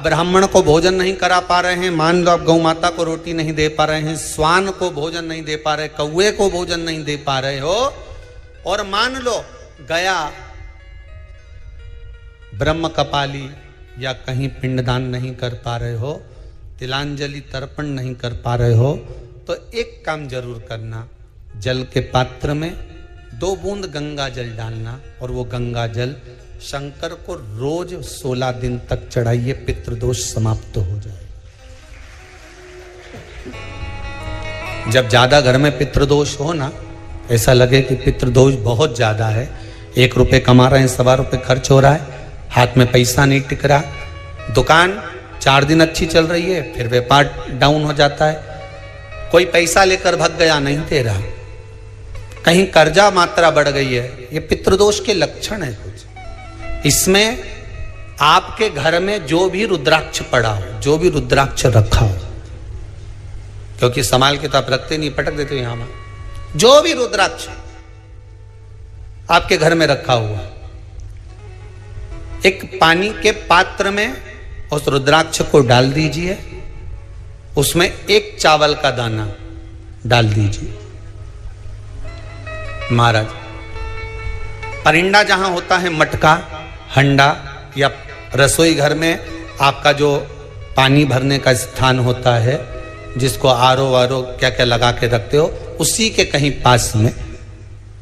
ब्राह्मण को भोजन नहीं करा पा रहे हैं, मान लो आप गौ माता को रोटी नहीं दे पा रहे हैं, स्वान को भोजन नहीं दे पा रहे, कौवे को भोजन नहीं दे पा रहे हो, और मान लो गया ब्रह्म कपाली या कहीं पिंडदान नहीं कर पा रहे हो, तिलांजलि तर्पण नहीं कर पा रहे हो, तो एक काम जरूर करना, जल के पात्र में 2 बूंद गंगा जल डालना और वो गंगा जल शंकर को रोज 16 दिन तक चढ़ाइए, पितृदोष समाप्त हो जाए। जब ज्यादा घर में पितृदोष हो ना, ऐसा लगे कि पितृदोष बहुत ज्यादा है, 1 रुपए कमा रहे हैं, 1.25 रुपए खर्च हो रहा है, हाथ में पैसा नहीं टिक रहा, दुकान 4 दिन अच्छी चल रही है, फिर व्यापार डाउन हो जाता है, कोई पैसा लेकर भाग गया, नहीं दे रहा, कहीं कर्जा मात्रा बढ़ गई है, ये पितृदोष के लक्षण है कुछ। इसमें आपके घर में जो भी रुद्राक्ष पड़ा हो, जो भी रुद्राक्ष रखा हो, क्योंकि संभाल के तो आप रखते नहीं, पटक देते हो यहां में, जो भी रुद्राक्ष आपके घर में रखा हुआ, एक पानी के पात्र में उस रुद्राक्ष को डाल दीजिए, उसमें 1 चावल का दाना डाल दीजिए। महाराज, परिंदा जहां होता है, मटका, हंडा या रसोई घर में आपका जो पानी भरने का स्थान होता है, जिसको आरो वारो क्या क्या लगा के रखते हो, उसी के कहीं पास में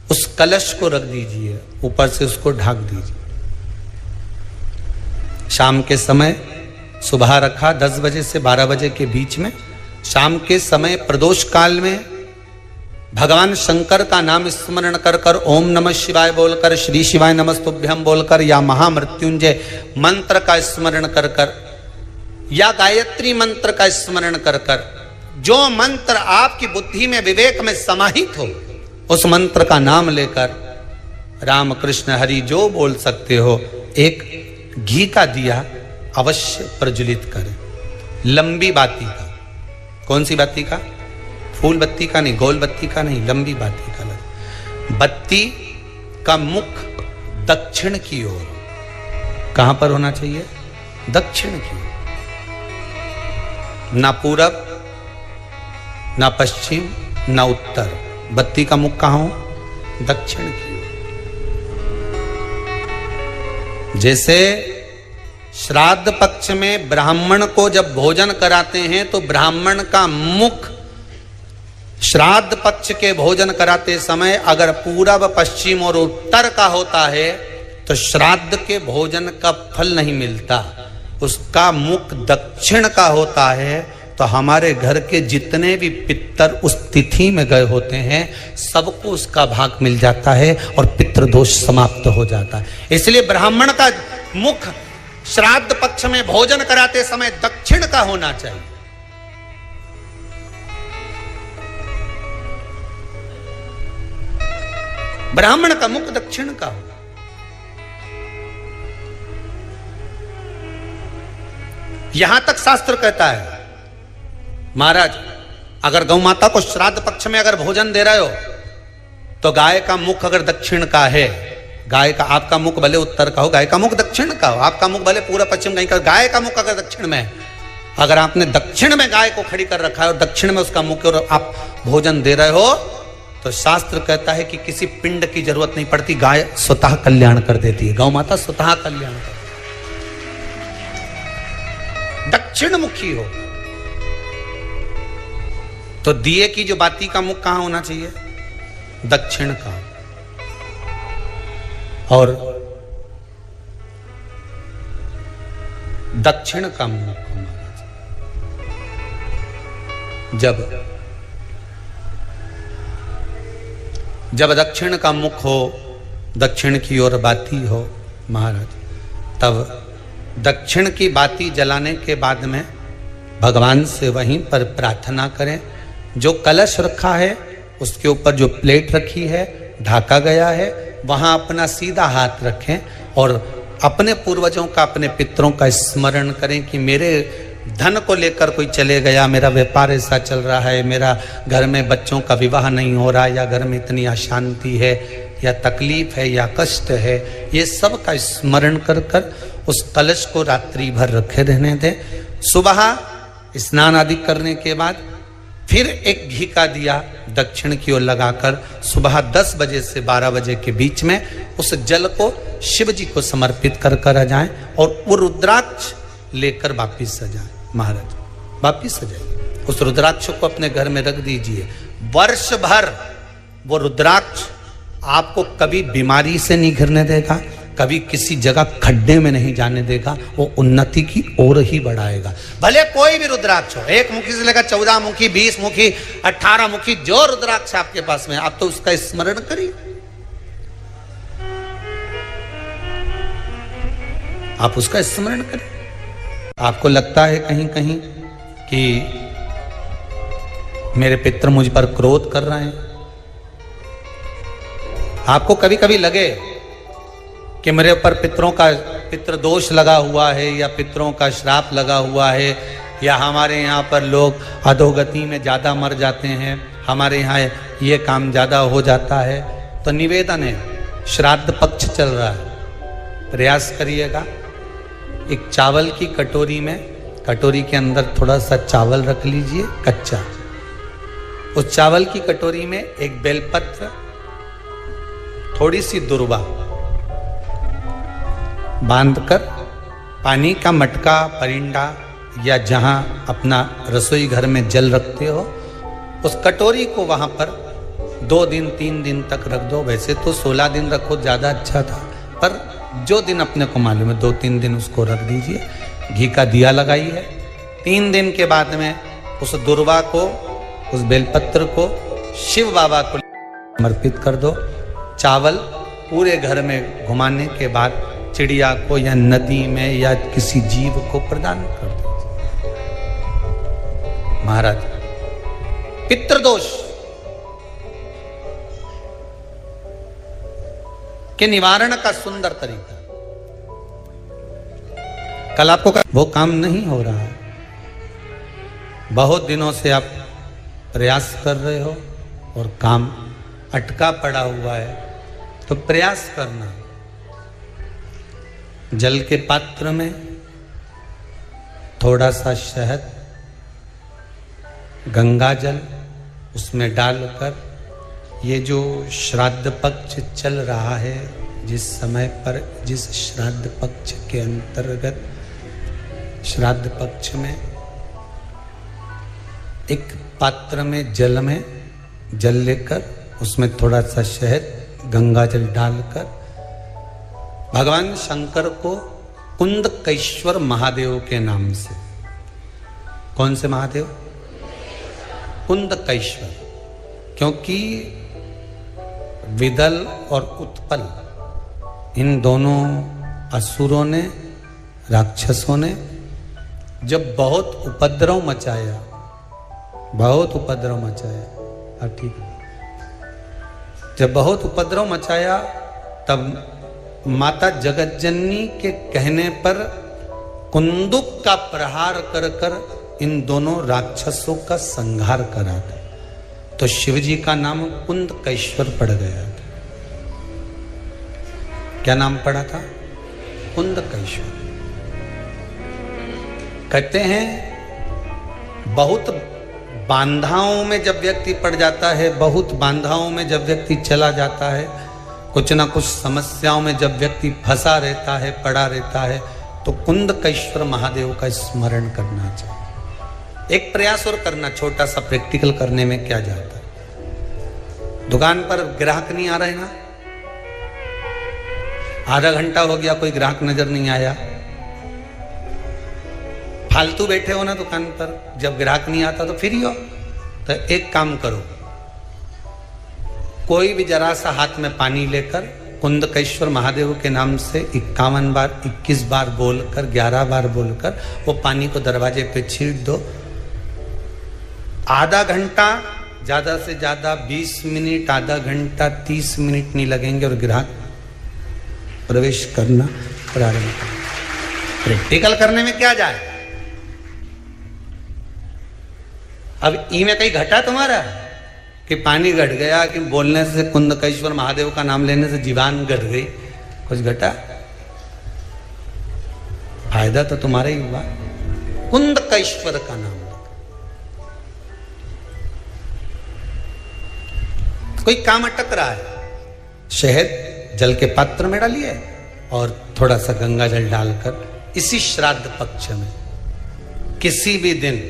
उस कलश को रख दीजिए, ऊपर से उसको ढक दीजिए। शाम के समय, सुबह रखा 10 बजे से 12 बजे के बीच में, शाम के समय प्रदोष काल में भगवान शंकर का नाम स्मरण कर कर, ओम नमः शिवाय बोलकर, श्री शिवाय नमस्तुभ्यम बोलकर, या महामृत्युंजय मंत्र का स्मरण कर कर, या गायत्री मंत्र का स्मरण कर कर, जो मंत्र आपकी बुद्धि में, विवेक में समाहित हो, उस मंत्र का नाम लेकर राम कृष्ण हरि जो बोल सकते हो, एक घी का दिया अवश्य प्रज्वलित करें, लंबी बाती का। कौन सी बाती का? फूल बत्ती का नहीं, गोल बत्ती का नहीं, लंबी बाती का लगा। बत्ती का मुख दक्षिण की ओर, कहां पर होना चाहिए? दक्षिण की ओर, ना पूरब, ना पश्चिम, ना उत्तर, बत्ती का मुख कहां हो? दक्षिण की ओर। जैसे श्राद्ध पक्ष में ब्राह्मण को जब भोजन कराते हैं तो ब्राह्मण का मुख श्राद्ध पक्ष के भोजन कराते समय अगर पूरब, पश्चिम और उत्तर का होता है तो श्राद्ध के भोजन का फल नहीं मिलता, उसका मुख दक्षिण का होता है, तो हमारे घर के जितने भी पितर उस तिथि में गए होते हैं सबको उसका भाग मिल जाता है और पितृदोष समाप्त हो जाता है। इसलिए ब्राह्मण का मुख श्राद्ध पक्ष में भोजन कराते समय दक्षिण का होना चाहिए। ब्राह्मण का मुख दक्षिण का हो। यहां तक शास्त्र कहता है, महाराज अगर गौ माता को श्राद्ध पक्ष में अगर भोजन दे रहे हो तो गाय का मुख अगर दक्षिण का है, गाय का, आपका मुख भले उत्तर का हो, गाय का मुख दक्षिण का हो, आपका मुख भले पूरा पश्चिम कहीं का, गाय का मुख अगर दक्षिण में है, अगर आपने दक्षिण में गाय को खड़ी कर रखा है और दक्षिण में उसका मुख और आप भोजन दे रहे हो, तो शास्त्र कहता है कि किसी पिंड की जरूरत नहीं पड़ती, गाय स्वतः कल्याण कर देती है, गौ माता स्वतः कल्याण कर, दक्षिण मुखी हो। तो दिए की जो बाती का मुख कहां होना चाहिए? दक्षिण का। और दक्षिण का मुख हमारा जब दक्षिण का मुख हो, दक्षिण की ओर बाती हो महाराज, तब दक्षिण की बाती जलाने के बाद में भगवान से वहीं पर प्रार्थना करें। जो कलश रखा है उसके ऊपर जो प्लेट रखी है, ढाका गया है, वहां अपना सीधा हाथ रखें और अपने पूर्वजों का, अपने पितरों का स्मरण करें कि मेरे धन को लेकर कोई चले गया, मेरा व्यापार ऐसा चल रहा है, मेरा घर में बच्चों का विवाह नहीं हो रहा, या घर में इतनी अशांति है, या तकलीफ है, या कष्ट है, ये सब का स्मरण कर कर उस कलश को रात्रि भर रखे रहने दें। सुबह स्नान आदि करने के बाद फिर एक घी का दिया दक्षिण की ओर लगाकर सुबह 10 बजे से 12 बजे के बीच में उस जल को शिव जी को समर्पित कर आ जाएं और वो रुद्राक्ष लेकर वापिस आ जाएं। महाराज वापिस आ जाइए, उस रुद्राक्ष को अपने घर में रख दीजिए। वर्ष भर वो रुद्राक्ष आपको कभी बीमारी से नहीं घिरने देगा, कभी किसी जगह खड्डे में नहीं जाने देगा, वो उन्नति की ओर ही बढ़ाएगा। भले कोई भी रुद्राक्ष हो, 1 मुखी से लेकर 14 मुखी, 20 मुखी, 18 मुखी, जो रुद्राक्ष आपके पास में, आप तो उसका स्मरण करिए। आप उसका स्मरण करिए। आपको लगता है कहीं कहीं कि मेरे पितर मुझ पर क्रोध कर रहे हैं, आपको कभी कभी लगे कि मेरे ऊपर पितृ दोष लगा हुआ है या पितरों का श्राप लगा हुआ है, या हमारे यहाँ पर लोग अधोगति में ज़्यादा मर जाते हैं, हमारे यहाँ ये काम ज़्यादा हो जाता है, तो निवेदन है, श्राद्ध पक्ष चल रहा है, प्रयास करिएगा। एक चावल की कटोरी में, कटोरी के अंदर थोड़ा सा चावल रख लीजिए कच्चा, उस चावल की कटोरी में एक बेलपत्र, थोड़ी सी दुर्वा बांधकर पानी का मटका, परिंडा या जहां अपना रसोई घर में जल रखते हो, उस कटोरी को वहां पर 2 दिन 3 दिन तक रख दो। वैसे तो 16 दिन रखो ज़्यादा अच्छा था, पर जो दिन अपने को मालूम है 2-3 दिन उसको रख दीजिए। घी का दिया लगाइए। 3 दिन के बाद में उस दुर्वा को, उस बेलपत्र को शिव बाबा को समर्पित कर दो। चावल पूरे घर में घुमाने के बाद चिड़िया को या नदी में या किसी जीव को प्रदान कर दो। महाराज, पितृदोष के निवारण का सुंदर तरीका। कल आपको वो काम नहीं हो रहा है, बहुत दिनों से आप प्रयास कर रहे हो और काम अटका पड़ा हुआ है, तो प्रयास करना। जल के पात्र में थोड़ा सा शहद, गंगा जल उसमें डालकर, ये जो श्राद्ध पक्ष चल रहा है, जिस समय पर, जिस श्राद्ध पक्ष के अंतर्गत, श्राद्ध पक्ष में एक पात्र में जल लेकर उसमें थोड़ा सा शहद, गंगा जल डालकर भगवान शंकर को कुंदकेश्वर महादेव के नाम से, कौन से महादेव? कुंदकेश्वर, क्योंकि विदल और उत्पल इन दोनों असुरों ने, राक्षसों ने जब बहुत उपद्रव मचाया, ठीक है, जब बहुत उपद्रव मचाया, तब माता जगतजननी के कहने पर कुंदुक का प्रहार कर कर इन दोनों राक्षसों का संहार करा था। तो शिव जी का नाम कुंदकेश्वर पड़ गया था। क्या नाम पड़ा था? कुंदकेश्वर। कहते हैं बहुत बांधाओं में जब व्यक्ति पड़ जाता है, बहुत बांधाओं में जब व्यक्ति चला जाता है, कुछ ना कुछ समस्याओं में जब व्यक्ति फंसा रहता है, पड़ा रहता है, तो कुंदकेश्वर महादेव का स्मरण करना चाहिए। एक प्रयास और करना, छोटा सा प्रैक्टिकल करने में क्या जाता है। दुकान पर ग्राहक नहीं आ रहे ना, आधा घंटा हो गया कोई ग्राहक नजर नहीं आया, फालतू बैठे हो ना दुकान पर, जब ग्राहक नहीं आता तो फिर ही हो। तो एक काम करो, कोई भी जरा सा हाथ में पानी लेकर कुंदकेश्वर महादेव के नाम से 51 बार, 21 बार बोलकर, 11 बार बोलकर वो पानी को दरवाजे पे छींट दो। आधा घंटा, ज्यादा से ज्यादा 20 मिनट, आधा घंटा 30 मिनट नहीं लगेंगे और ग्राहक प्रवेश करना प्रारंभ करें। प्रैक्टिकल करने में क्या जाए। अब ई में कहीं घटा तुम्हारा कि पानी घट गया, कि बोलने से, कुंदकेश्वर महादेव का नाम लेने से जीवान घट गई, कुछ घटा? फायदा तो तुम्हारा ही हुआ। कुंदकेश्वर का नाम, कोई काम अटक रहा है, शहद जल के पात्र में डालिए और थोड़ा सा गंगा जल डालकर इसी श्राद्ध पक्ष में किसी भी दिन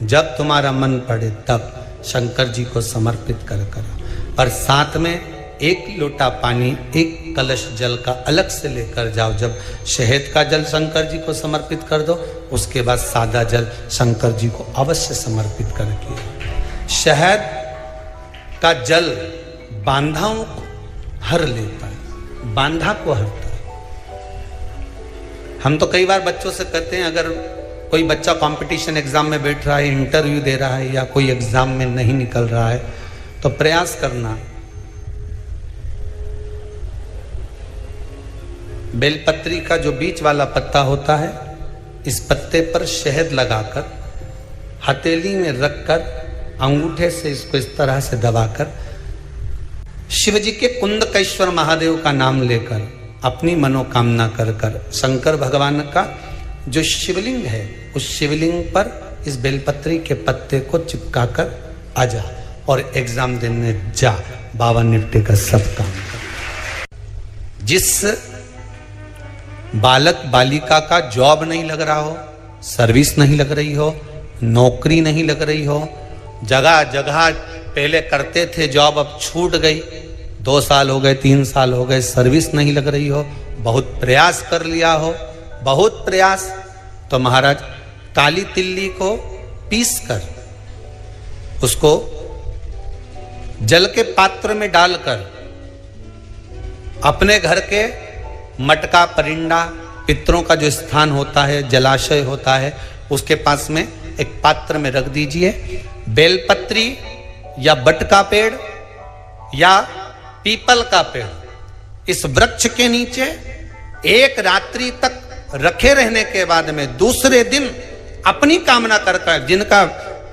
जब तुम्हारा मन पड़े तब शंकर जी को समर्पित कर करो। और साथ में 1 लोटा पानी, 1 कलश जल का अलग से लेकर जाओ। जब शहद का जल शंकर जी को समर्पित कर दो, उसके बाद सादा जल शंकर जी को अवश्य समर्पित करके। शहद का जल बांधाओं को हर लेता है, बांधा को हरता है। हम तो कई बार बच्चों से कहते हैं, अगर कोई बच्चा कंपटीशन एग्जाम में बैठ रहा है, इंटरव्यू दे रहा है या कोई एग्जाम में नहीं निकल रहा है, तो प्रयास करना बेलपत्री का जो बीच वाला पत्ता होता है, इस पत्ते पर शहद लगाकर हथेली में रखकर अंगूठे से इसको इस तरह से दबाकर शिव जी के कुंदकेश्वर महादेव का नाम लेकर अपनी मनोकामना कर कर शंकर भगवान का जो शिवलिंग है, उस शिवलिंग पर इस बेलपत्री के पत्ते को चिपकाकर आ जा और एग्जाम देने जा। बाबा निपटे का सब काम कर। जिस बालक बालिका का जॉब नहीं लग रहा हो, सर्विस नहीं लग रही हो, नौकरी नहीं लग रही हो, जगह जगह पहले करते थे जॉब, अब छूट गई, 2 साल हो गए, 3 साल हो गए, सर्विस नहीं लग रही हो, बहुत प्रयास कर लिया हो, बहुत प्रयास, तो महाराज काली तिल्ली को पीस कर उसको जल के पात्र में डालकर अपने घर के मटका परिंडा, पितरों का जो स्थान होता है, जलाशय होता है, उसके पास में एक पात्र में रख दीजिए। बेलपत्री या बट का पेड़ या पीपल का पेड़, इस वृक्ष के नीचे 1 रात्रि तक रखे रहने के बाद में दूसरे दिन अपनी कामना करकर, जिनका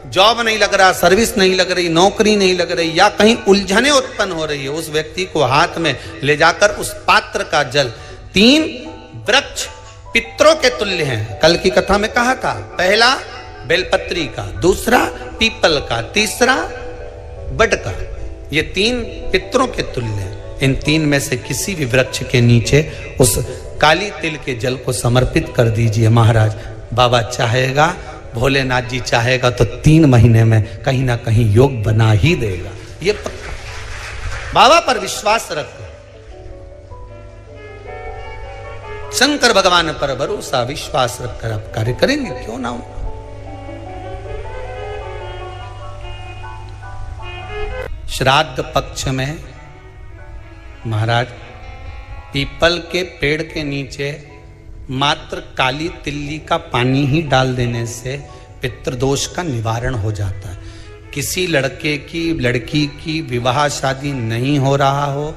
जॉब नहीं लग रहा, सर्विस नहीं लग रही, नौकरी नहीं लग रही या कहीं उलझने उत्पन्न हो रही है, उस व्यक्ति को हाथ में ले जाकर उस पात्र का जल, 3 वृक्ष पितरों के तुल्य हैं। कल की कथा में कहा था, पहला बेलपत्री का, दूसरा पीपल का, तीसरा बड का, ये 3 पितरों के तुल्य हैं। इन 3 में से किसी भी वृक्ष के नीचे उस काली तिल के जल को समर्पित कर दीजिए। महाराज बाबा चाहेगा, भोलेनाथ जी चाहेगा तो 3 महीने में कहीं ना कहीं योग बना ही देगा, ये पक्का। बाबा पर विश्वास रखो, शंकर भगवान पर भरोसा विश्वास रखकर आप कार्य करेंगे, क्यों ना हो। श्राद्ध पक्ष में महाराज पीपल के पेड़ के नीचे मात्र काली तिल्ली का पानी ही डाल देने से पितृदोष का निवारण हो जाता है। किसी लड़के की लड़की की विवाह शादी नहीं हो रहा हो,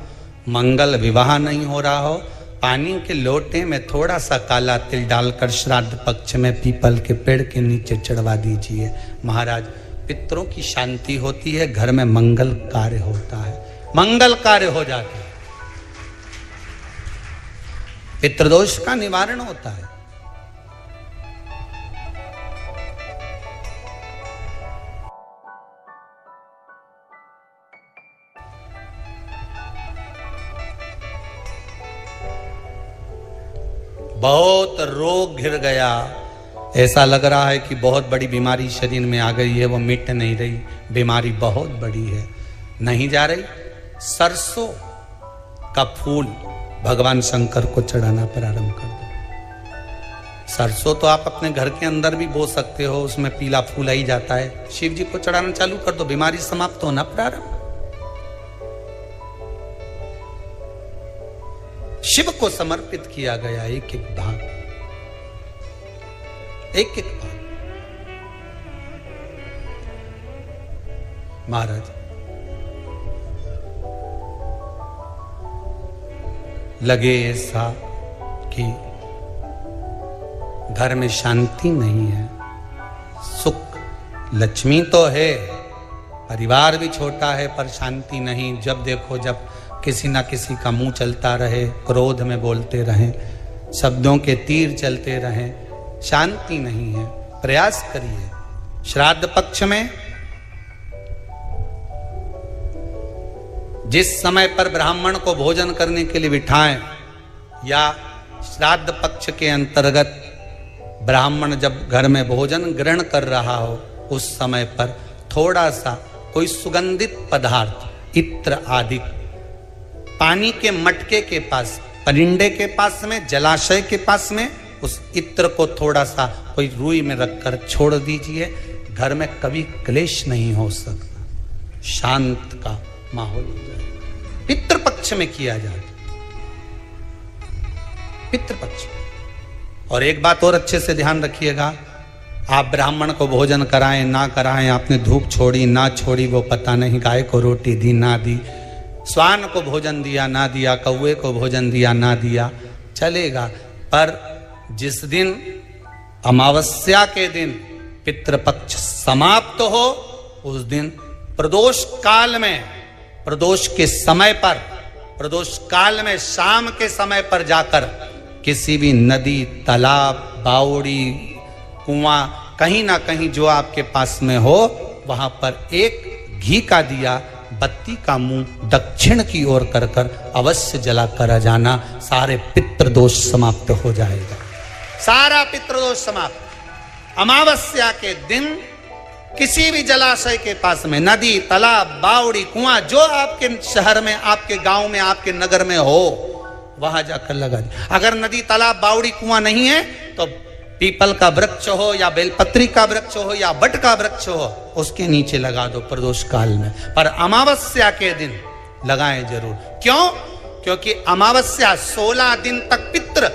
मंगल विवाह नहीं हो रहा हो, पानी के लोटे में थोड़ा सा काला तिल डालकर श्राद्ध पक्ष में पीपल के पेड़ के नीचे चढ़वा दीजिए। महाराज पितरों की शांति होती है, घर में मंगल कार्य होता है, मंगल कार्य हो जाता है, पितृदोष का निवारण होता है। बहुत रोग घिर गया, ऐसा लग रहा है कि बहुत बड़ी बीमारी शरीर में आ गई है, वो मिट नहीं रही, बीमारी बहुत बड़ी है, नहीं जा रही। सरसों का फूल भगवान शंकर को चढ़ाना प्रारंभ कर दो। सरसों तो आप अपने घर के अंदर भी बो सकते हो, उसमें पीला फूल आ ही जाता है, शिव जी को चढ़ाना चालू कर दो, बीमारी समाप्त होना प्रारंभ। शिव को समर्पित किया गया एक एक भाग, एक एक भाग। महाराज लगे ऐसा कि घर में शांति नहीं है, सुख लक्ष्मी तो है, परिवार भी छोटा है पर शांति नहीं। जब देखो जब किसी ना किसी का मुंह चलता रहे, क्रोध में बोलते रहें, शब्दों के तीर चलते रहें, शांति नहीं है। प्रयास करिए। श्राद्ध पक्ष में जिस समय पर ब्राह्मण को भोजन करने के लिए बिठाएं, या श्राद्ध पक्ष के अंतर्गत ब्राह्मण जब घर में भोजन ग्रहण कर रहा हो, उस समय पर थोड़ा सा कोई सुगंधित पदार्थ, इत्र आदि, पानी के मटके के पास, परिंडे के पास में, जलाशय के पास में उस इत्र को थोड़ा सा कोई रुई में रखकर छोड़ दीजिए। घर में कभी क्लेश नहीं हो सकता, शांत का माहौल हो जाए। पितृपक्ष में किया जाए, पितृपक्ष। और एक बात और अच्छे से ध्यान रखिएगा, आप ब्राह्मण को भोजन कराएं ना कराएं, आपने धूप छोड़ी ना छोड़ी वो पता नहीं, गाय को रोटी दी ना दी, स्वान को भोजन दिया ना दिया, कौवे को भोजन दिया ना दिया, चलेगा। पर जिस दिन अमावस्या के दिन पितृपक्ष समाप्त हो, उस दिन प्रदोष काल में, प्रदोष के समय पर, प्रदोष काल में शाम के समय पर जाकर किसी भी नदी, तालाब, बावड़ी, कुआं, कहीं ना कहीं जो आपके पास में हो, वहां पर एक घी का दिया, बत्ती का मुंह दक्षिण की ओर कर कर अवश्य जला कर जाना। सारे पितृदोष समाप्त हो जाएगा, सारा पितृदोष समाप्त। अमावस्या के दिन किसी भी जलाशय के पास में, नदी, तालाब, बावड़ी, कुआं, जो आपके शहर में, आपके गांव में, आपके नगर में हो, वहां जाकर लगा दी। अगर नदी, तालाब, बावड़ी, कुआं नहीं है तो पीपल का वृक्ष हो या बेलपत्री का वृक्ष हो या बट का वृक्ष हो, उसके नीचे लगा दो प्रदोष काल में। पर अमावस्या के दिन लगाएं जरूर। क्यों? क्योंकि अमावस्या 16 दिन तक पितृ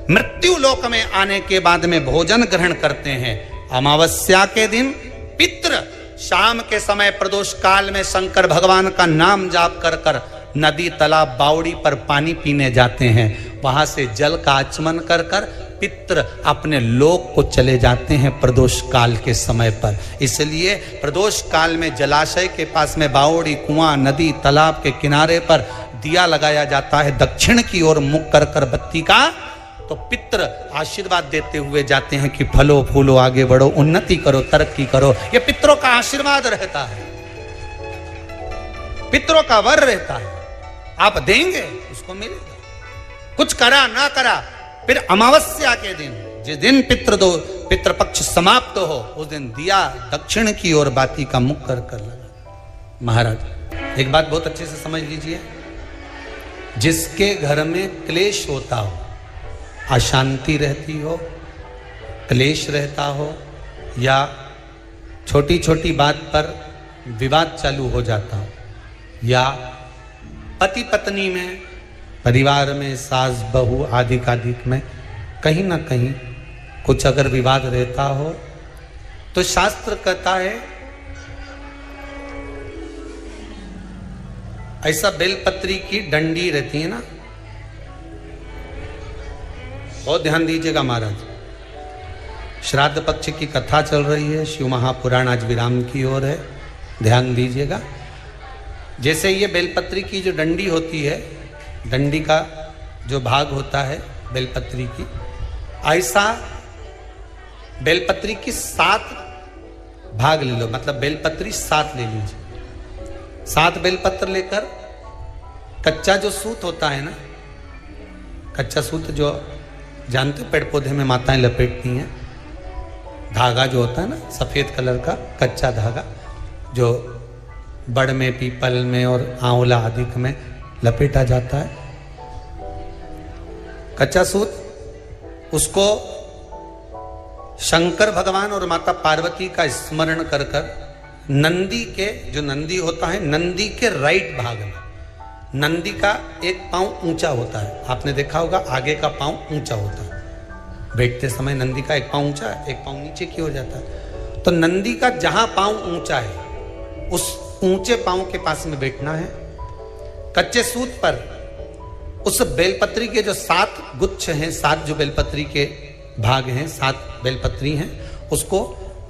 मृत्यु लोक में आने के बाद में भोजन ग्रहण करते हैं। अमावस्या के दिन पितृ शाम के समय प्रदोष काल में शंकर भगवान का नाम जाप कर कर नदी, तालाब, बावड़ी पर पानी पीने जाते हैं। वहां से जल का आचमन कर कर पितृ अपने लोक को चले जाते हैं प्रदोष काल के समय पर। इसलिए प्रदोष काल में जलाशय के पास में, बावड़ी, कुआं, नदी, तालाब के किनारे पर दिया लगाया जाता है दक्षिण की ओर मुख कर कर बत्ती का। तो पितृ आशीर्वाद देते हुए जाते हैं कि फलो फूलो, आगे बढ़ो, उन्नति करो, तरक्की करो। ये पितरों का आशीर्वाद रहता है, पितरों का वर रहता है। आप देंगे उसको मिलेगा। कुछ करा ना करा, फिर अमावस्या के दिन, जिस दिन पितृपक्ष समाप्त हो, उस दिन दिया दक्षिण की ओर बाती का मुख कर कर लगा। महाराज एक बात बहुत अच्छे से समझ लीजिए, जिसके घर में क्लेश होता हो, अशांति रहती हो, क्लेश रहता हो, या छोटी छोटी बात पर विवाद चालू हो जाता हो, या पति पत्नी में, परिवार में, सास बहू आदि कादिक में कहीं ना कहीं कुछ अगर विवाद रहता हो, तो शास्त्र कहता है ऐसा बेलपत्री की डंडी रहती है ना, बहुत ध्यान दीजिएगा महाराज। श्राद्ध पक्ष की कथा चल रही है, शिव महापुराण आज विराम की ओर है, ध्यान दीजिएगा। जैसे ये बेलपत्री की जो डंडी होती है, डंडी का जो भाग होता है बेलपत्री की, ऐसा बेलपत्री की 7 भाग ले लो, मतलब बेलपत्री 7 ले लीजिए। 7 बेलपत्र लेकर कच्चा जो सूत होता है ना, कच्चा सूत जो जानते पेड़ पौधे में माताएं लपेटती हैं, धागा जो होता है ना सफेद कलर का कच्चा धागा, जो बड़ में, पीपल में और आंवला आदि में लपेटा जाता है, कच्चा सूत, उसको शंकर भगवान और माता पार्वती का स्मरण कर कर नंदी के, जो नंदी होता है, नंदी के राइट भाग में, नंदी का एक पांव ऊंचा होता है, आपने देखा होगा आगे का पांव ऊंचा होता है, बैठते समय नंदी का एक पांव ऊंचा है, एक पांव नीचे की ओर जाता है। तो नंदी का जहां पांव ऊंचा है, उस ऊंचे पांव के पास में बैठना है। कच्चे सूत पर उस बेलपत्री के जो 7 गुच्छ हैं, 7 जो बेलपत्री के भाग हैं, 7 बेलपत्री हैं, उसको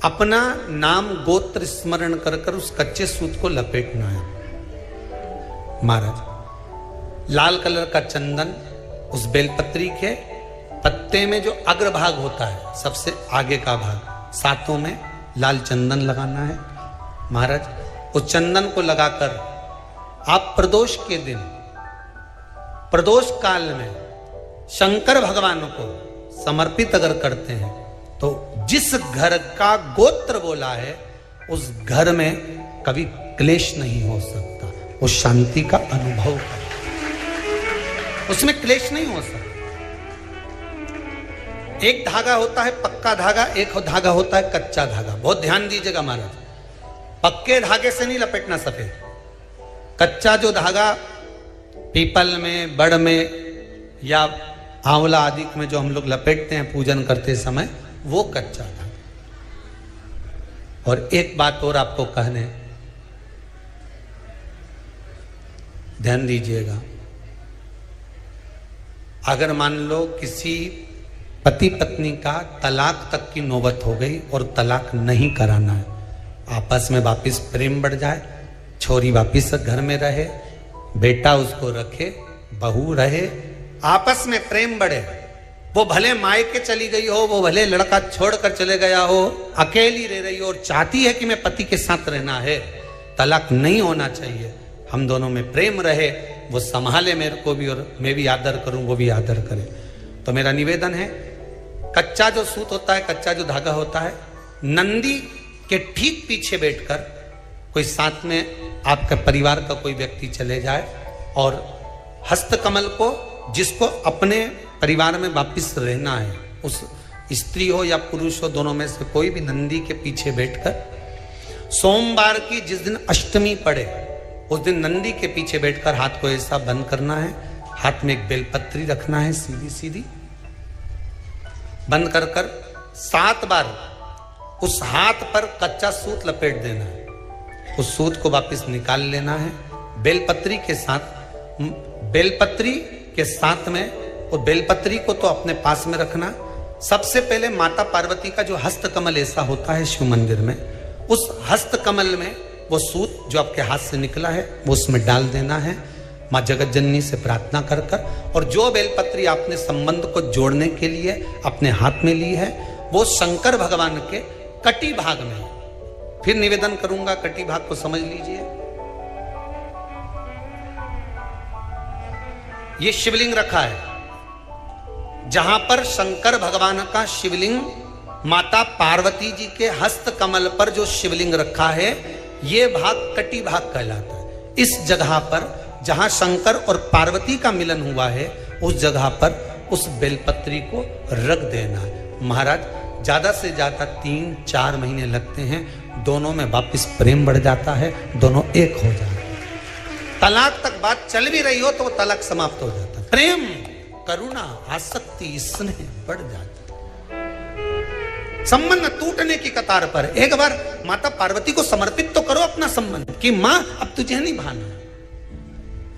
अपना नाम गोत्र स्मरण कर कर उस कच्चे सूत को लपेटना है। महाराज लाल कलर का चंदन उस बेलपत्री के पत्ते में जो अग्रभाग होता है, सबसे आगे का भाग, सातों में लाल चंदन लगाना है। महाराज उस चंदन को लगाकर आप प्रदोष के दिन, प्रदोष काल में शंकर भगवान को समर्पित अगर करते हैं तो जिस घर का गोत्र बोला है उस घर में कभी क्लेश नहीं हो सकता, उस शांति का अनुभव कर, उसमें क्लेश नहीं हो सकता। एक धागा होता है पक्का धागा, एक धागा होता है कच्चा धागा। बहुत ध्यान दीजिएगा महाराज, पक्के धागे से नहीं लपेटना सफेद। कच्चा जो धागा पीपल में, बड़ में या आंवला आदि में जो हम लोग लपेटते हैं पूजन करते समय, वो कच्चा धागा। और एक बात और आपको कहने, ध्यान दीजिएगा, अगर मान लो किसी पति पत्नी का तलाक तक की नौबत हो गई और तलाक नहीं कराना है, आपस में वापिस प्रेम बढ़ जाए, छोरी वापिस घर में रहे, बेटा उसको रखे, बहू रहे, आपस में प्रेम बढ़े, वो भले मायके चली गई हो, वो भले लड़का छोड़कर चले गया हो, अकेली रह रही हो और चाहती है कि मैं पति के साथ रहना है, तलाक नहीं होना चाहिए, हम दोनों में प्रेम रहे, वो संभाले मेरे को भी और मैं भी आदर करूं, वो भी आदर करे। तो मेरा निवेदन है, कच्चा जो सूत होता है, कच्चा जो धागा होता है, नंदी के ठीक पीछे बैठकर कोई साथ में आपका परिवार का कोई व्यक्ति चले जाए और हस्तकमल को, जिसको अपने परिवार में वापिस रहना है, उस स्त्री हो या पुरुष हो, दोनों में से कोई भी नंदी के पीछे बैठकर सोमवार की जिस दिन अष्टमी पड़े उस दिन नंदी के पीछे बैठकर हाथ को ऐसा बंद करना है, हाथ में एक बेलपत्री रखना है, सीधी सीधी बंद कर 7 बार उस हाथ पर कच्चा सूत लपेट देना है, उस सूत को वापस निकाल लेना है। बेलपत्री के साथ में, और बेलपत्री को तो अपने पास में रखना। सबसे पहले माता पार्वती का जो हस्तकमल ऐसा होता है शिव मंदिर में, उस हस्तकमल में वो सूत जो आपके हाथ से निकला है वो उसमें डाल देना है, माँ जगत जननी से प्रार्थना कर कर, और जो बेलपत्री आपने संबंध को जोड़ने के लिए अपने हाथ में ली है वो शंकर भगवान के कटी भाग में है। फिर निवेदन करूंगा, कटी भाग को समझ लीजिए। ये शिवलिंग रखा है, जहां पर शंकर भगवान का शिवलिंग, माता पार्वती जी के हस्त कमल पर जो शिवलिंग रखा है, ये भाग कटी भाग कहलाता है। इस जगह पर जहां शंकर और पार्वती का मिलन हुआ है, उस जगह पर उस बेलपत्री को रख देना है। महाराज ज्यादा से ज्यादा 3-4 महीने लगते हैं, दोनों में वापस प्रेम बढ़ जाता है, दोनों एक हो जाते हैं। तलाक तक बात चल भी रही हो तो वो तलाक समाप्त हो जाता है। प्रेम, करुणा, आसक्ति, स्नेह बढ़ जाता है। संबंध टूटने की कतार पर एक बार माता पार्वती को समर्पित तो करो अपना संबंध कि मां अब तुझे नहीं भाना।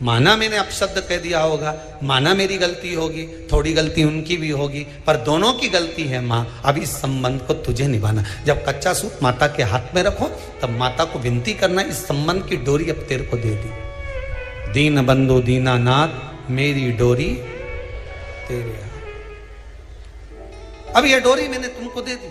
माना मैंने अपशब्द कह दिया होगा, माना मेरी गलती होगी, थोड़ी गलती उनकी भी होगी, पर दोनों की गलती है मां, अब इस संबंध को तुझे निभाना। जब कच्चा सूत माता के हाथ में रखो तब माता को विनती करना, इस संबंध की डोरी अब तेरे को दे दी। दीन बंधु दीनानाथ मेरी डोरी तेरे, अब यह डोरी मैंने तुमको दे दी।